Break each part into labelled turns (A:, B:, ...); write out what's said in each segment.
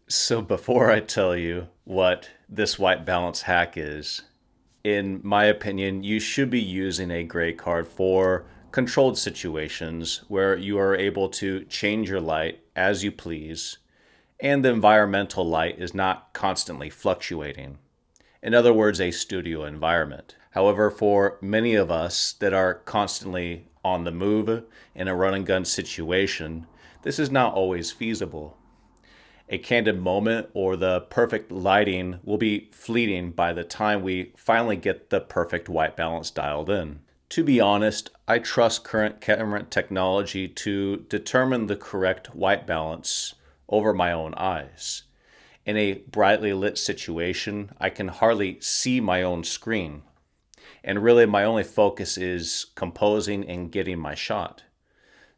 A: So before I tell you what this white balance hack is, in my opinion, you should be using a gray card for controlled situations where you are able to change your light as you please and the environmental light is not constantly fluctuating. In other words, a studio environment. However, for many of us that are constantly on the move in a run and gun situation, this is not always feasible. A candid moment or the perfect lighting will be fleeting by the time we finally get the perfect white balance dialed in. To be honest, I trust current camera technology to determine the correct white balance over my own eyes. In a brightly lit situation, I can hardly see my own screen. And really, my only focus is composing and getting my shot.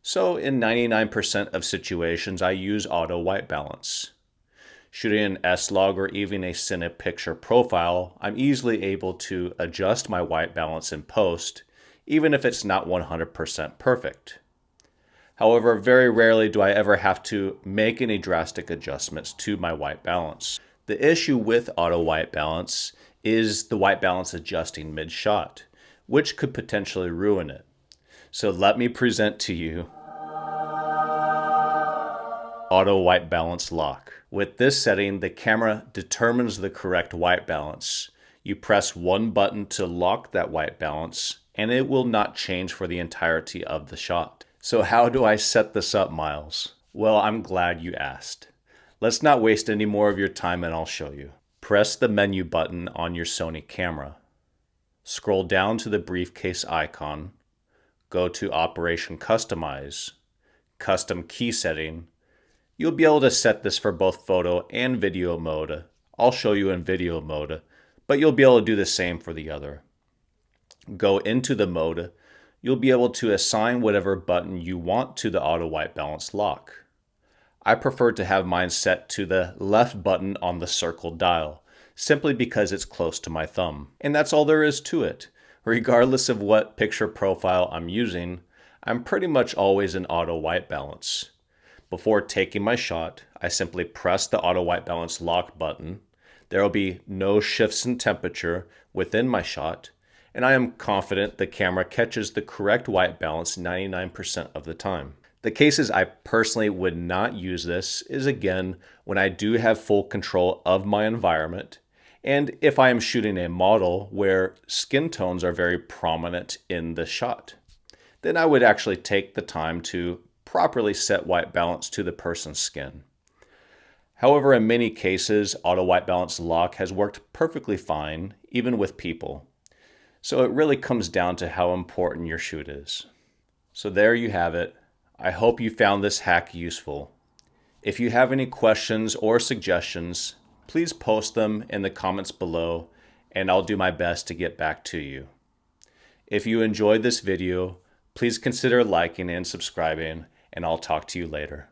A: So, in 99% of situations, I use auto white balance. Shooting an S-Log or even a Cine picture profile, I'm easily able to adjust my white balance in post, even if it's not 100% perfect. However, very rarely do I ever have to make any drastic adjustments to my white balance. The issue with auto white balance is the white balance adjusting mid-shot, which could potentially ruin it. So let me present to you auto white balance lock. With this setting, the camera determines the correct white balance. You press one button to lock that white balance, and it will not change for the entirety of the shot. So how do I set this up, Miles? Well, I'm glad you asked. Let's not waste any more of your time and I'll show you. Press the menu button on your Sony camera. Scroll down to the briefcase icon. Go to Operation Customize, Custom Key Setting. You'll be able to set this for both photo and video mode. I'll show you in video mode, but you'll be able to do the same for the other. Go into the mode. You'll be able to assign whatever button you want to the auto white balance lock. I prefer to have mine set to the left button on the circle dial, simply because it's close to my thumb. And that's all there is to it. Regardless of what picture profile I'm using, I'm pretty much always in auto white balance. Before taking my shot, I simply press the auto white balance lock button. There will be no shifts in temperature within my shot, and I am confident the camera catches the correct white balance 99% of the time. The cases I personally would not use this is again when I do have full control of my environment, and if I am shooting a model where skin tones are very prominent in the shot. Then I would actually take the time to properly set white balance to the person's skin. However, in many cases, auto white balance lock has worked perfectly fine, even with people. So it really comes down to how important your shoot is. So there you have it. I hope you found this hack useful. If you have any questions or suggestions, please post them in the comments below and I'll do my best to get back to you. If you enjoyed this video, please consider liking and subscribing and I'll talk to you later.